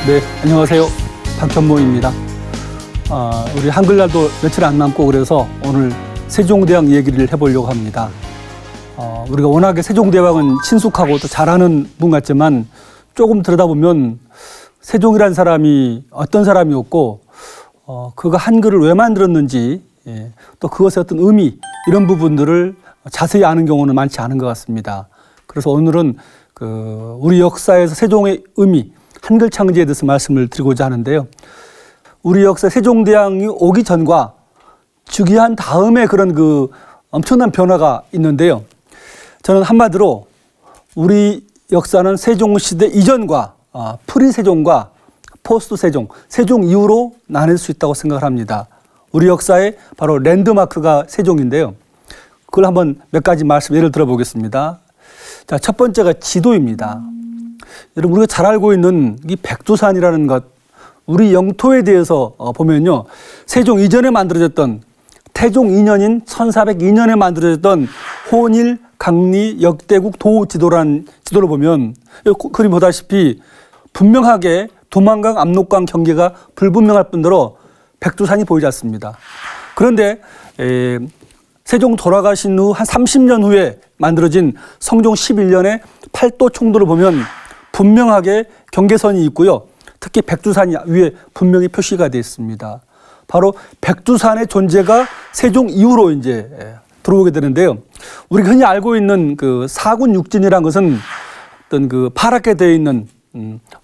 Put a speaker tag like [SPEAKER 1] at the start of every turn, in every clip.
[SPEAKER 1] 네, 안녕하세요. 박현모입니다. 우리 한글날도 며칠 안 남고 그래서 오늘 세종대왕 얘기를 해보려고 합니다. 우리가 워낙에 세종대왕은 친숙하고 또 잘하는 분 같지만 조금 들여다보면 세종이라는 사람이 어떤 사람이었고 그가 한글을 왜 만들었는지 또 그것의 어떤 의미 이런 부분들을 자세히 아는 경우는 많지 않은 것 같습니다. 그래서 오늘은 우리 역사에서 세종의 의미 한글 창제에 대해서 말씀을 드리고자 하는데요. 우리 역사 세종대왕이 오기 전과 즉위한 다음에 그런 엄청난 변화가 있는데요. 저는 한마디로 우리 역사는 세종시대 이전과 프리세종과 포스트 세종 이후로 나눌 수 있다고 생각을 합니다. 우리 역사의 바로 랜드마크가 세종인데요. 그걸 한번 몇 가지 예를 들어보겠습니다. 자, 첫 번째가 지도입니다. 여러분 우리가 잘 알고 있는 이 백두산이라는 것, 우리 영토에 대해서 보면요. 세종 이전에 만들어졌던 태종 2년인 1402년에 만들어졌던 혼일, 강리, 역대국 도지도라는 지도를 보면 그림 보다시피 분명하게 두만강, 압록강 경계가 불분명할 뿐더러 백두산이 보이지 않습니다. 그런데 세종 돌아가신 후 한 30년 후에 만들어진 성종 11년에 팔도 총도를 보면 분명하게 경계선이 있고요. 특히 백두산이 위에 분명히 표시가 되어 있습니다. 바로 백두산의 존재가 세종 이후로 이제 들어오게 되는데요. 우리가 흔히 알고 있는 사군 육진이라는 것은 어떤 파랗게 되어 있는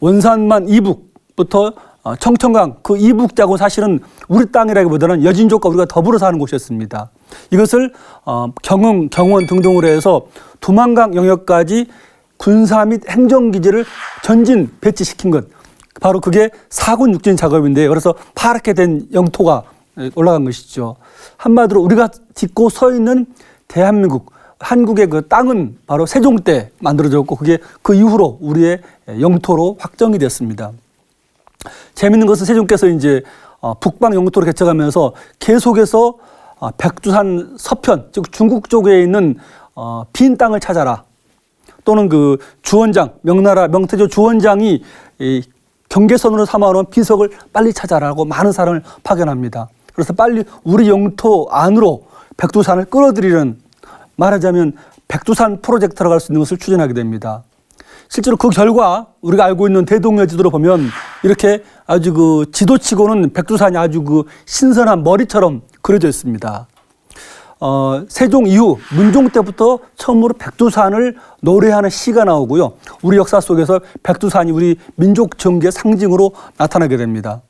[SPEAKER 1] 원산만 이북부터 청천강 그 이북자고 사실은 우리 땅이라기보다는 여진족과 우리가 더불어 사는 곳이었습니다. 이것을 경흥, 경원 등등으로 해서 두만강 영역까지 군사 및 행정기지를 전진 배치시킨 것. 바로 그게 사군 육진 작업인데요. 그래서 파랗게 된 영토가 올라간 것이죠. 한마디로 우리가 딛고 서 있는 대한민국, 한국의 그 땅은 바로 세종 때 만들어졌고 그게 그 이후로 우리의 영토로 확정이 됐습니다. 재밌는 것은 세종께서 이제 북방 영토로 개척하면서 계속해서 백두산 서편, 즉 중국 쪽에 있는 빈 땅을 찾아라. 또는 주원장, 명나라 명태조 주원장이 경계선으로 삼아놓은 비석을 빨리 찾아라고 많은 사람을 파견합니다. 그래서 빨리 우리 영토 안으로 백두산을 끌어들이는, 말하자면 백두산 프로젝트라고 할 수 있는 것을 추진하게 됩니다. 실제로 그 결과 우리가 알고 있는 대동여 지도를 보면 이렇게 아주 지도치고는 백두산이 아주 신선한 머리처럼 그려져 있습니다. 세종 이후 문종 때부터 처음으로 백두산을 노래하는 시가 나오고요. 우리 역사 속에서 백두산이 우리 민족 정기의 상징으로 나타나게 됩니다.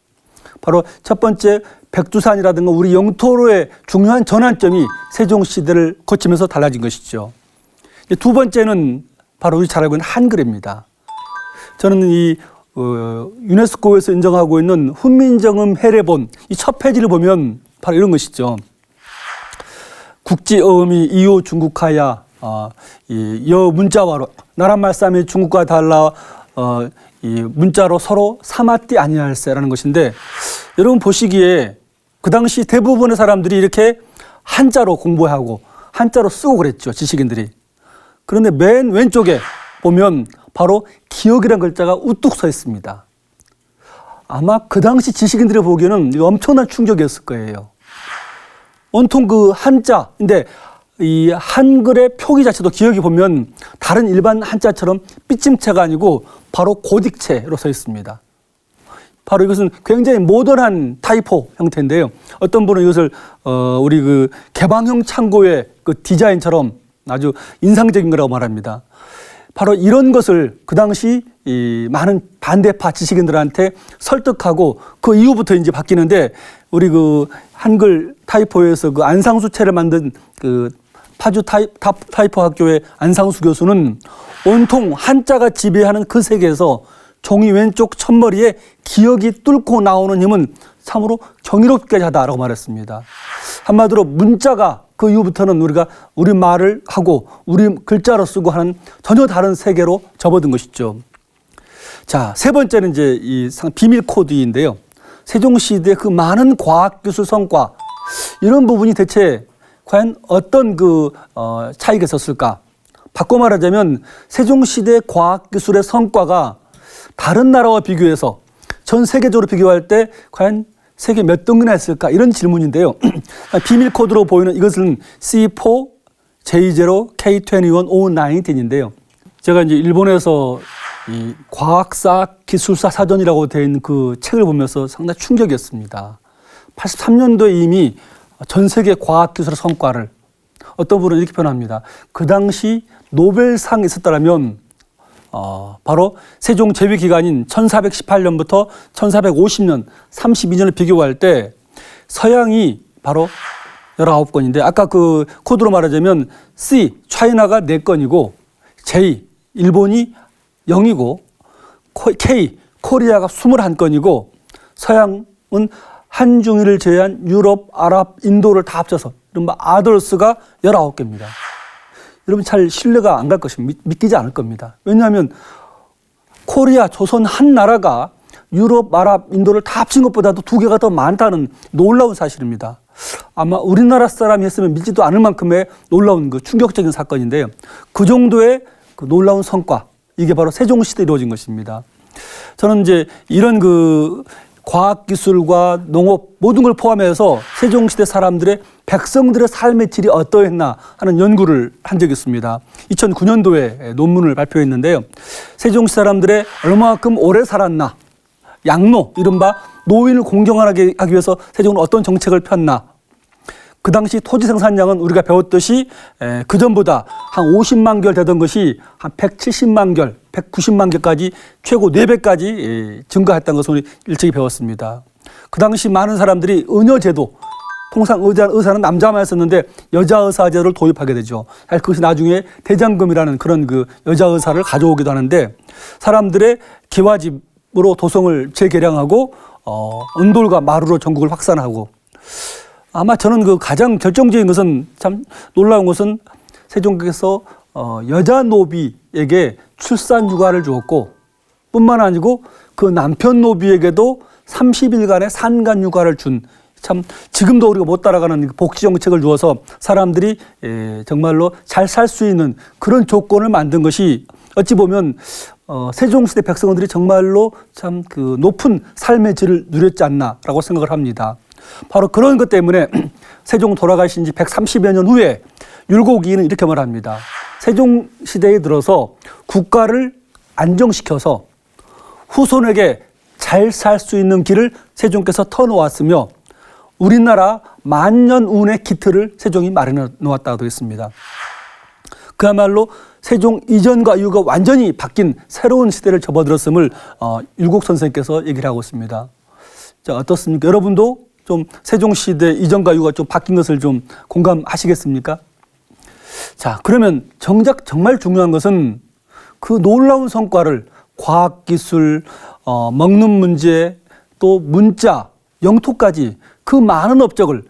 [SPEAKER 1] 바로 첫 번째 백두산이라든가 우리 영토로의 중요한 전환점이 세종시대를 거치면서 달라진 것이죠. 두 번째는 바로 우리 잘 알고 있는 한글입니다. 저는 이 유네스코에서 인정하고 있는 훈민정음 해례본 이 첫 페이지를 보면 바로 이런 것이죠. 국지어음이 이호 중국하야 이 여 문자와로 나란 말씀이 중국과 달라 이 문자로 서로 삼았디 아니할세라는 것인데, 여러분 보시기에 그 당시 대부분의 사람들이 이렇게 한자로 공부하고 한자로 쓰고 그랬죠, 지식인들이. 그런데 맨 왼쪽에 보면 바로 기억이라는 글자가 우뚝 서 있습니다. 아마 그 당시 지식인들이 보기에는 이거 엄청난 충격이었을 거예요. 온통 그 한자인데 이 한글의 표기 자체도 기억해 보면 다른 일반 한자처럼 삐침체가 아니고 바로 고딕체로 써 있습니다. 바로 이것은 굉장히 모던한 타이포 형태인데요. 어떤 분은 이것을 우리 그 개방형 창고의 그 디자인처럼 아주 인상적인 거라고 말합니다. 바로 이런 것을 그 당시 이 많은 반대파 지식인들한테 설득하고 그 이후부터 이제 바뀌는데 우리 그 한글 타이포에서 그 안상수체를 만든 그 파주 타이포 학교의 안상수 교수는 온통 한자가 지배하는 그 세계에서 종이 왼쪽 첫머리에 기억이 뚫고 나오는 힘은 참으로 경이롭게 하다라고 말했습니다. 한마디로 문자가 그 이후부터는 우리가 우리 말을 하고 우리 글자로 쓰고 하는 전혀 다른 세계로 접어든 것이죠. 자, 세 번째는 이제 이 비밀 코드인데요. 세종시대의 그 많은 과학기술 성과 이런 부분이 대체 과연 어떤 그 차이가 있었을까? 바꿔 말하자면 세종시대 과학기술의 성과가 다른 나라와 비교해서 전 세계적으로 비교할 때 과연 세계 몇 등이나 했을까? 이런 질문인데요. 비밀 코드로 보이는 이것은 C4, J0, K21, O19인데요. 제가 이제 일본에서 이 과학사 기술사 사전이라고 되어 있는 그 책을 보면서 상당히 충격이었습니다. 83년도에 이미 전 세계 과학기술의 성과를 어떤 분은 이렇게 표현합니다. 그 당시 노벨상이 있었다면 바로 세종 재위 기간인 1418년부터 1450년 32년을 비교할 때 서양이 바로 19건인데 아까 그 코드로 말하자면 C, 차이나가 4건이고 J, 일본이 0이고 K, 코리아가 21건이고 서양은 한중일을 제외한 유럽, 아랍, 인도를 다 합쳐서 이른바 아더스가 19개입니다. 여러분 잘 신뢰가 안 갈 것입니다. 믿기지 않을 겁니다. 왜냐하면 코리아, 조선 한 나라가 유럽, 아랍, 인도를 다 합친 것보다도 2개가 더 많다는 놀라운 사실입니다. 아마 우리나라 사람이 했으면 믿지도 않을 만큼의 놀라운 그 충격적인 사건인데요. 그 정도의 그 놀라운 성과, 이게 바로 세종시대에 이루어진 것입니다. 저는 이제 이런 그 과학기술과 농업 모든 걸 포함해서 세종시대 사람들의 백성들의 삶의 질이 어떠했나 하는 연구를 한 적이 있습니다. 2009년도에 논문을 발표했는데요. 세종시 사람들의 얼마만큼 오래 살았나, 양로, 이른바 노인을 공경하게 하기 위해서 세종은 어떤 정책을 폈나, 그 당시 토지 생산량은 우리가 배웠듯이 그전보다 한 50만 결 되던 것이 한 170만 결, 190만 결까지 최고 4배까지 증가했다는 것을 일찍이 배웠습니다. 그 당시 많은 사람들이 의녀제도, 통상 의사는 남자만 했었는데 여자 의사제도를 도입하게 되죠. 사실 그것이 나중에 대장금이라는 그런 그 여자 의사를 가져오기도 하는데 사람들의 기와집으로 도성을 재개량하고 은돌과 마루로 전국을 확산하고 아마 저는 그 가장 결정적인 것은 참 놀라운 것은 세종께서 여자 노비에게 출산 휴가를 주었고 뿐만 아니고 그 남편 노비에게도 30일간의 산간 휴가를 준 참 지금도 우리가 못 따라가는 복지 정책을 주어서 사람들이 정말로 잘 살 수 있는 그런 조건을 만든 것이 어찌 보면 세종시대 백성들이 정말로 참 그 높은 삶의 질을 누렸지 않나라고 생각을 합니다. 바로 그런 것 때문에 세종 돌아가신 지 130여 년 후에 율곡이는 이렇게 말합니다. 세종시대에 들어서 국가를 안정시켜서 후손에게 잘 살 수 있는 길을 세종께서 터놓았으며 우리나라 만년운의 기틀을 세종이 마련해 놓았다고 했습니다. 그야말로 세종 이전과 이후가 완전히 바뀐 새로운 시대를 접어들었음을 율곡 선생께서 얘기를 하고 있습니다. 자, 어떻습니까? 여러분도 좀 세종시대 이전과 이후가 좀 바뀐 것을 좀 공감하시겠습니까? 자, 그러면 정작 정말 중요한 것은 그 놀라운 성과를 과학기술, 먹는 문제, 또 문자, 영토까지 그 많은 업적을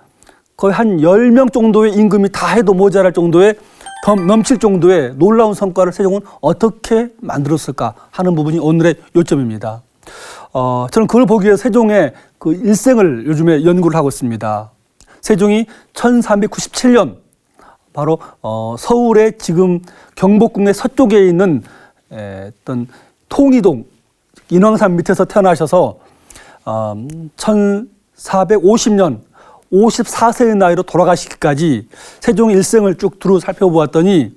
[SPEAKER 1] 거의 한 10명 정도의 임금이 다 해도 모자랄 정도의 더 넘칠 정도의 놀라운 성과를 세종은 어떻게 만들었을까 하는 부분이 오늘의 요점입니다. 저는 그걸 보기 위해 세종의 그 일생을 요즘에 연구를 하고 있습니다. 세종이 1397년 바로 서울의 지금 경복궁의 서쪽에 있는 어떤 통이동 인왕산 밑에서 태어나셔서 1450년 54세의 나이로 돌아가시기까지 세종의 일생을 쭉 두루 살펴보았더니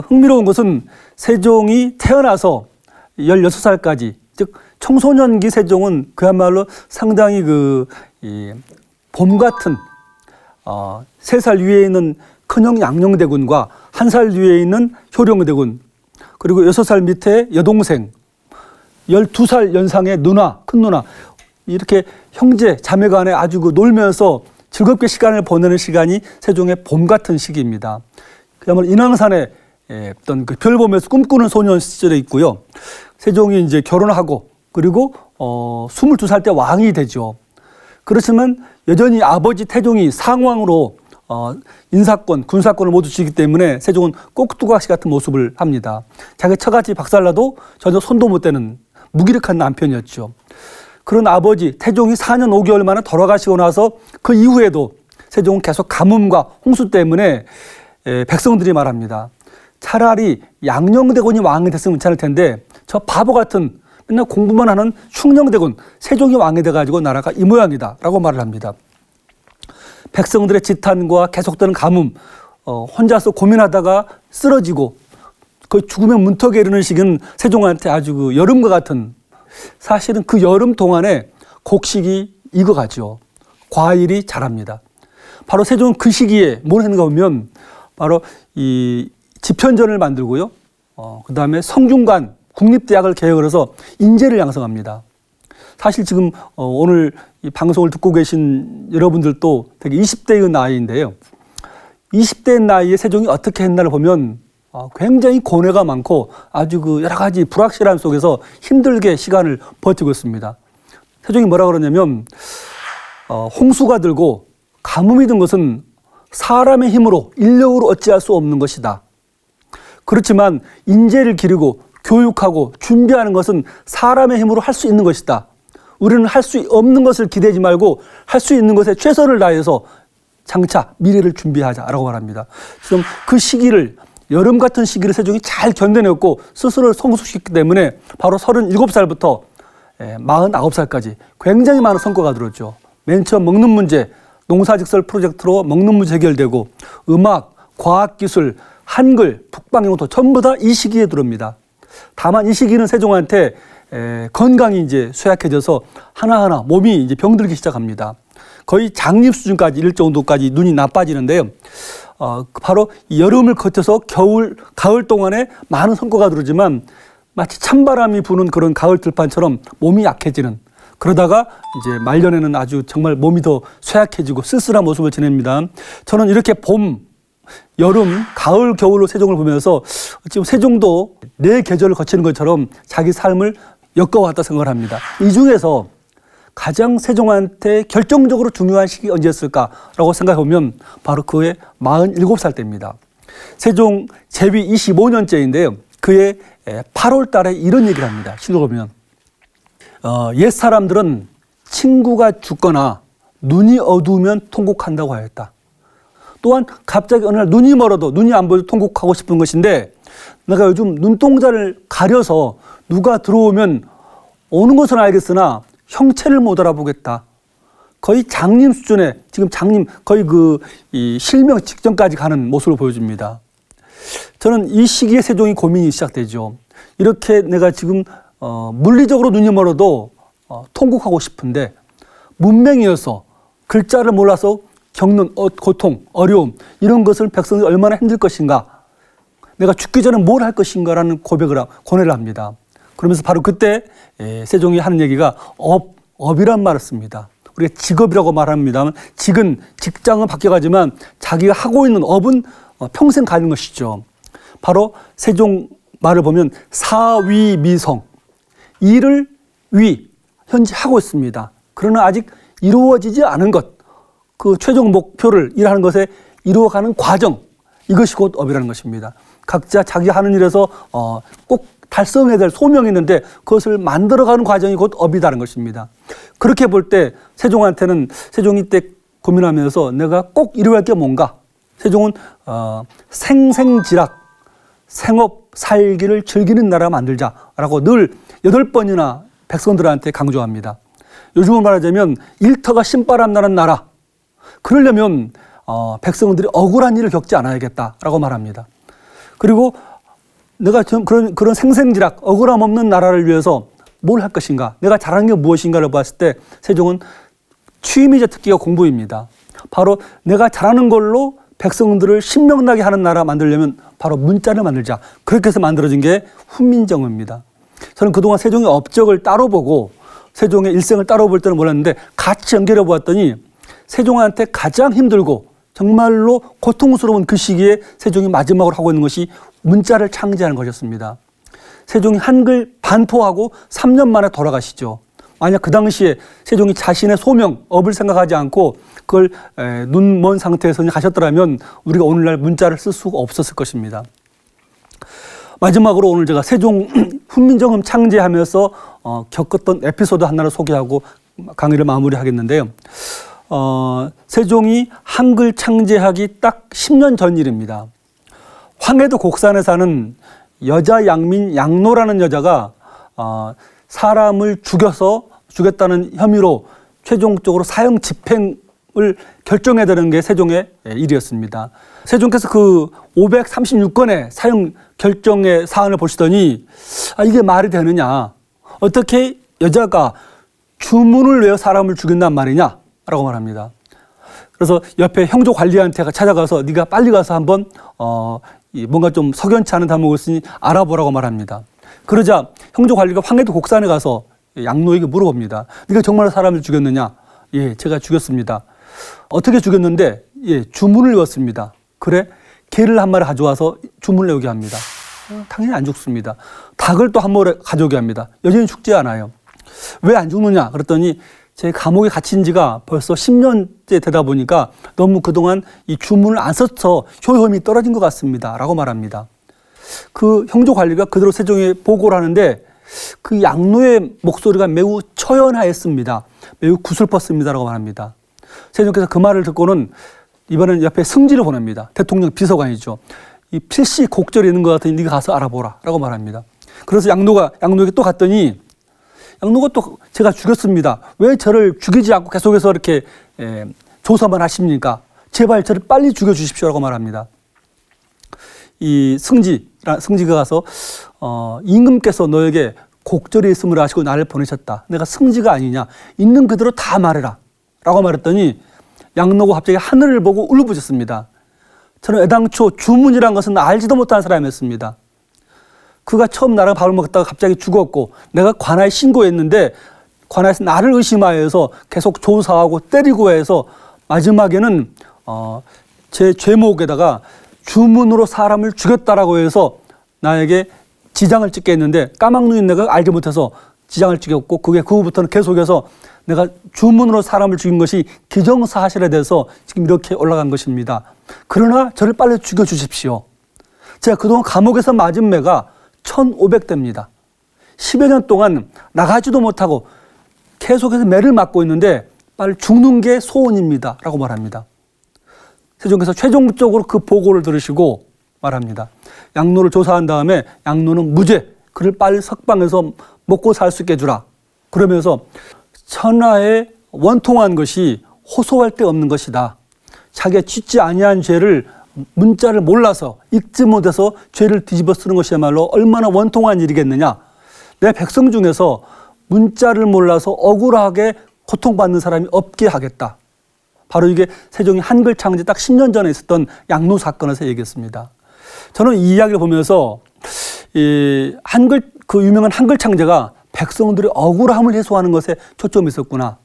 [SPEAKER 1] 흥미로운 것은 세종이 태어나서 16살까지, 즉 청소년기 세종은 그야말로 상당히 봄 같은 3살 위에 있는 큰형 양녕대군과 1살 위에 있는 효령대군, 그리고 6살 밑에 여동생, 12살 연상의 누나, 큰 누나, 이렇게 형제, 자매 간에 아주 놀면서 즐겁게 시간을 보내는 시간이 세종의 봄 같은 시기입니다. 그야말로 인왕산에 어떤 별 보면서 꿈꾸는 소년 시절에 있고요. 세종이 이제 결혼하고 그리고 22살 때 왕이 되죠. 그렇지만 여전히 아버지 태종이 상왕으로 인사권, 군사권을 모두 쥐기 때문에 세종은 꼭두각시 같은 모습을 합니다. 자기 처갓집 박살나도 전혀 손도 못 대는 무기력한 남편이었죠. 그런 아버지 태종이 4년 5개월 만에 돌아가시고 나서 그 이후에도 세종은 계속 가뭄과 홍수 때문에 백성들이 말합니다. 차라리 양녕대군이 왕이 됐으면 괜찮을 텐데 저 바보 같은 맨날 공부만 하는 숭령대군 세종이 왕이 돼가지고 나라가 이 모양이다 라고 말을 합니다. 백성들의 지탄과 계속되는 가뭄, 혼자서 고민하다가 쓰러지고 거의 죽음의 문턱에 이르는 시기는 세종한테 아주 여름과 같은, 사실은 그 여름 동안에 곡식이 익어가죠. 과일이 자랍니다. 바로 세종은 그 시기에 뭘 했는가 보면 바로 이 집현전을 만들고요. 그 다음에 성균관 국립대학을 개혁을 해서 인재를 양성합니다. 사실 지금 오늘 이 방송을 듣고 계신 여러분들도 되게 20대의 나이인데요. 20대의 나이에 세종이 어떻게 했나를 보면 굉장히 고뇌가 많고 아주 여러 가지 불확실함 속에서 힘들게 시간을 버티고 있습니다. 세종이 뭐라 그러냐면 홍수가 들고 가뭄이 든 것은 사람의 힘으로 인력으로 어찌할 수 없는 것이다. 그렇지만 인재를 기르고 교육하고 준비하는 것은 사람의 힘으로 할 수 있는 것이다. 우리는 할 수 없는 것을 기대지 말고 할 수 있는 것에 최선을 다해서 장차 미래를 준비하자라고 말합니다. 지금 그 시기를, 여름 같은 시기를 세종이 잘 견뎌냈고 스스로를 성숙시켰기 때문에 바로 37살부터 49살까지 굉장히 많은 성과가 들었죠. 맨 처음 먹는 문제, 농사직설 프로젝트로 먹는 문제 해결되고 음악, 과학기술, 한글, 북방영도 전부 다 이 시기에 들어옵니다. 다만 이 시기는 세종한테 건강이 이제 쇠약해져서 하나하나 몸이 이제 병들기 시작합니다. 거의 장립 수준까지 이를 정도까지 눈이 나빠지는데요. 바로 여름을 거쳐서 가을 동안에 많은 성과가 들어오지만 마치 찬바람이 부는 그런 가을 들판처럼 몸이 약해지는, 그러다가 이제 말년에는 아주 정말 몸이 더 쇠약해지고 쓸쓸한 모습을 지냅니다. 저는 이렇게 봄, 여름, 가을, 겨울로 세종을 보면서 지금 세종도 네 계절을 거치는 것처럼 자기 삶을 엮어왔다 생각을 합니다. 이 중에서 가장 세종한테 결정적으로 중요한 시기 언제였을까라고 생각해 보면 바로 그의 47살 때입니다. 세종 제위 25년째인데요. 그의 8월 달에 이런 얘기를 합니다. 실록을 보면 옛 사람들은 친구가 죽거나 눈이 어두우면 통곡한다고 하였다. 또한 갑자기 어느 날 눈이 멀어도, 눈이 안 보여도 통곡하고 싶은 것인데 내가 요즘 눈동자를 가려서 누가 들어오면 오는 것은 알겠으나 형체를 못 알아보겠다. 거의 장님 수준의, 지금 장님 거의 이 실명 직전까지 가는 모습을 보여줍니다. 저는 이 시기에 세종이 고민이 시작되죠. 이렇게 내가 지금 물리적으로 눈이 멀어도 통곡하고 싶은데 문맹이어서 글자를 몰라서 겪는 고통, 어려움, 이런 것을 백성이 얼마나 힘들 것인가, 내가 죽기 전에 뭘 할 것인가라는 고뇌를 합니다. 그러면서 바로 그때 세종이 하는 얘기가 업이란 말을 씁니다. 우리가 직업이라고 말합니다만 직장은 바뀌어가지만 자기가 하고 있는 업은 평생 가는 것이죠. 바로 세종 말을 보면 사위미성, 일을 현재 하고 있습니다. 그러나 아직 이루어지지 않은 것, 그 최종 목표를 일하는 것에 이루어가는 과정, 이것이 곧 업이라는 것입니다. 각자 자기 하는 일에서 꼭 달성해야 될 소명이 있는데 그것을 만들어가는 과정이 곧 업이라는 것입니다. 그렇게 볼 때 세종이 때 고민하면서 내가 꼭 이루어야 할 게 뭔가? 세종은 생생지락, 생업, 살기를 즐기는 나라 만들자라고 늘 8번이나 백성들한테 강조합니다. 요즘으로 말하자면 일터가 신바람 나는 나라. 그러려면 백성들이 억울한 일을 겪지 않아야겠다라고 말합니다. 그리고 내가 그런 생생지락 억울함 없는 나라를 위해서 뭘 할 것인가, 내가 잘하는 게 무엇인가를 봤을 때 세종은 취임이자 특기가 공부입니다. 바로 내가 잘하는 걸로 백성들을 신명나게 하는 나라 만들려면 바로 문자를 만들자. 그렇게 해서 만들어진 게 훈민정음입니다. 저는 그동안 세종의 업적을 따로 보고 세종의 일생을 따로 볼 때는 몰랐는데 같이 연결해 보았더니 세종한테 가장 힘들고 정말로 고통스러운 그 시기에 세종이 마지막으로 하고 있는 것이 문자를 창제하는 것이었습니다. 세종이 한글 반포하고 3년 만에 돌아가시죠. 만약 그 당시에 세종이 자신의 소명, 업을 생각하지 않고 그걸 눈 먼 상태에서 가셨더라면 우리가 오늘날 문자를 쓸 수가 없었을 것입니다. 마지막으로 오늘 제가 세종 훈민정음 창제하면서 겪었던 에피소드 하나를 소개하고 강의를 마무리하겠는데요. 세종이 한글 창제하기 딱 10년 전 일입니다. 황해도 곡산에 사는 여자 양민 양노라는 여자가 사람을 죽였다는 혐의로 최종적으로 사형 집행을 결정해야 되는 게 세종의 일이었습니다. 세종께서 그 536건의 사형 결정의 사안을 보시더니 이게 말이 되느냐, 어떻게 여자가 주문을 외워 사람을 죽인단 말이냐 라고 말합니다. 그래서 옆에 형조 관리한테 찾아가서 네가 빨리 가서 한번 뭔가 좀 석연치 않은 대목을 쓰니 알아보라고 말합니다. 그러자 형조 관리가 황해도 곡산에 가서 양노에게 물어봅니다. 네가 정말 사람을 죽였느냐? 예, 제가 죽였습니다. 어떻게 죽였는데? 예, 주문을 외웠습니다. 그래? 개를 한 마리 가져와서 주문을 외우게 합니다. 당연히 안 죽습니다. 닭을 또 한 마리 가져오게 합니다. 여전히 죽지 않아요. 왜 안 죽느냐? 그랬더니 제 감옥에 갇힌 지가 벌써 10년째 되다 보니까 너무 그동안 이 주문을 안 써서 효험이 떨어진 것 같습니다. 라고 말합니다. 그 형조 관리가 그대로 세종에 보고를 하는데 그 양노의 목소리가 매우 처연하였습니다. 매우 구슬펐습니다. 라고 말합니다. 세종께서 그 말을 듣고는 이번엔 옆에 승지를 보냅니다. 대통령 비서관이죠. 이 필시 곡절이 있는 것 같으니 네가 가서 알아보라. 라고 말합니다. 그래서 양노에게 또 갔더니 양노가 또 제가 죽였습니다. 왜 저를 죽이지 않고 계속해서 이렇게 조사만 하십니까? 제발 저를 빨리 죽여주십시오라고 말합니다. 이 승지가 가서 임금께서 너에게 곡절이 있음을 아시고 나를 보내셨다. 내가 승지가 아니냐. 있는 그대로 다 말해라. 라고 말했더니 양노가 갑자기 하늘을 보고 울부짖습니다. 저는 애당초 주문이란 것은 알지도 못하는 사람이었습니다. 그가 처음 나랑 밥을 먹다가 갑자기 죽었고 내가 관아에 신고했는데 관아에서 나를 의심하여서 계속 조사하고 때리고 해서 마지막에는 제 죄목에다가 주문으로 사람을 죽였다라고 해서 나에게 지장을 찍게 했는데 까막눈인 내가 알지 못해서 지장을 찍었고 그게 그 후부터는 계속해서 내가 주문으로 사람을 죽인 것이 기정사실에 대해서 지금 이렇게 올라간 것입니다. 그러나 저를 빨리 죽여주십시오. 제가 그동안 감옥에서 맞은 매가 1,500대입니다. 10여 년 동안 나가지도 못하고 계속해서 매를 맞고 있는데 빨리 죽는 게 소원입니다. 라고 말합니다. 세종께서 최종적으로 그 보고를 들으시고 말합니다. 양노를 조사한 다음에 양노는 무죄, 그를 빨리 석방해서 먹고 살 수 있게 해주라. 그러면서 천하에 원통한 것이 호소할 데 없는 것이다. 자기가 짓지 아니한 죄를 문자를 몰라서 읽지 못해서 죄를 뒤집어 쓰는 것이야말로 얼마나 원통한 일이겠느냐. 내 백성 중에서 문자를 몰라서 억울하게 고통받는 사람이 없게 하겠다. 바로 이게 세종이 한글 창제 딱 10년 전에 있었던 양노 사건에서 얘기했습니다. 저는 이 이야기를 보면서 이 한글, 그 유명한 한글 창제가 백성들의 억울함을 해소하는 것에 초점이 있었구나.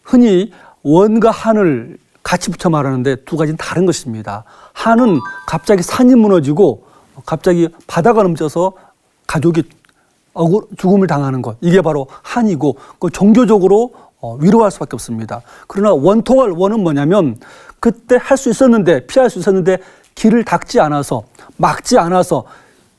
[SPEAKER 1] 흔히 원과 한을 같이 붙여 말하는데 두 가지는 다른 것입니다. 한은 갑자기 산이 무너지고 갑자기 바다가 넘쳐서 가족이 죽음을 당하는 것. 이게 바로 한이고 그걸 종교적으로 위로할 수밖에 없습니다. 그러나 원통할 원은 뭐냐면 그때 할 수 있었는데 피할 수 있었는데 길을 닦지 않아서 막지 않아서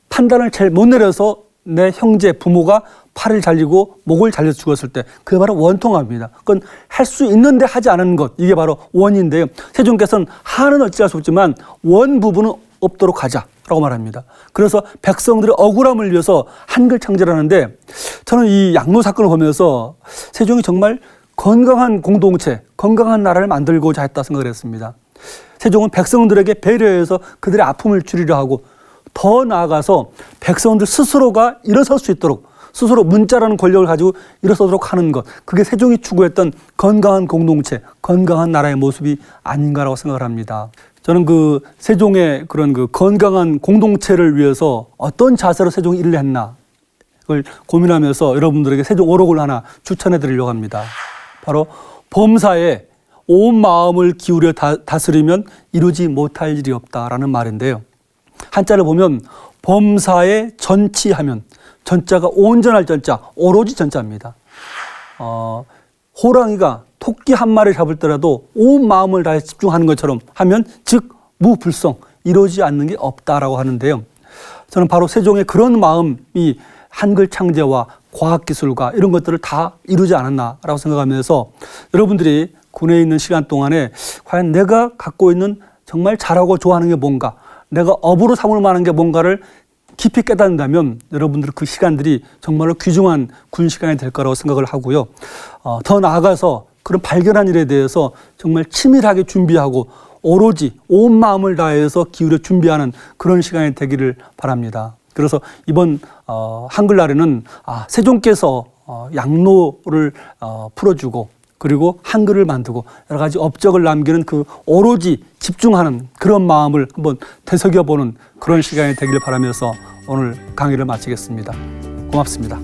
[SPEAKER 1] 판단을 잘 못 내려서 내 형제 부모가 팔을 잘리고 목을 잘려 죽었을 때 그게 바로 원통함입니다. 그건 할 수 있는데 하지 않은 것, 이게 바로 원인데요. 세종께서는 한은 어찌할 수 없지만 원 부분은 없도록 하자라고 말합니다. 그래서 백성들의 억울함을 위해서 한글 창제를 하는데 저는 이 양로 사건을 보면서 세종이 정말 건강한 공동체, 건강한 나라를 만들고자 했다 생각을 했습니다. 세종은 백성들에게 배려해서 그들의 아픔을 줄이려 하고 더 나아가서 백성들 스스로가 일어설 수 있도록 스스로 문자라는 권력을 가지고 일어서도록 하는 것, 그게 세종이 추구했던 건강한 공동체, 건강한 나라의 모습이 아닌가라고 생각을 합니다. 저는 그 세종의 그런 그 건강한 공동체를 위해서 어떤 자세로 세종이 일을 했나 그걸 고민하면서 여러분들에게 세종 오록을 하나 추천해 드리려고 합니다. 바로 범사에 온 마음을 기울여 다스리면 이루지 못할 일이 없다라는 말인데요. 한자를 보면 범사에 전치하면, 전자가 온전할 전자, 오로지 전자입니다. 호랑이가 토끼 한 마리 잡을 때라도 온 마음을 다해 집중하는 것처럼 하면 즉 무불성, 이루어지지 않는 게 없다라고 하는데요. 저는 바로 세종의 그런 마음이 한글 창제와 과학기술과 이런 것들을 다 이루지 않았나라고 생각하면서 여러분들이 군에 있는 시간 동안에 과연 내가 갖고 있는 정말 잘하고 좋아하는 게 뭔가, 내가 업으로 삼을 만한 게 뭔가를 깊이 깨닫는다면 여러분들 그 시간들이 정말로 귀중한 군 시간이 될 거라고 생각을 하고요. 더 나아가서 그런 발견한 일에 대해서 정말 치밀하게 준비하고 오로지 온 마음을 다해서 기울여 준비하는 그런 시간이 되기를 바랍니다. 그래서 이번 한글날에는 세종께서 양로를 풀어주고 그리고 한글을 만들고 여러 가지 업적을 남기는 그 오로지 집중하는 그런 마음을 한번 되새겨보는 그런 시간이 되기를 바라면서 오늘 강의를 마치겠습니다. 고맙습니다.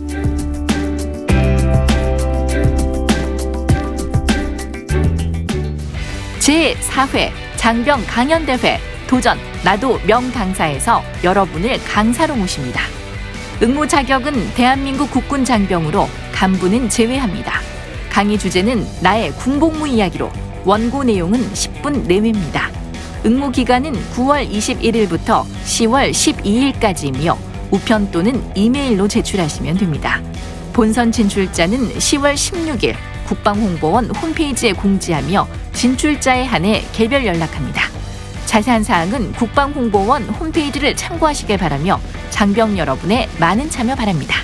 [SPEAKER 2] 제4회 장병 강연대회 도전 나도 명강사에서 여러분을 강사로 모십니다. 응모 자격은 대한민국 국군 장병으로 간부는 제외합니다. 강의 주제는 나의 군복무 이야기로 원고 내용은 10분 내외입니다. 응모 기간은 9월 21일부터 10월 12일까지이며 우편 또는 이메일로 제출하시면 됩니다. 본선 진출자는 10월 16일 국방홍보원 홈페이지에 공지하며 진출자에 한해 개별 연락합니다. 자세한 사항은 국방홍보원 홈페이지를 참고하시길 바라며 장병 여러분의 많은 참여 바랍니다.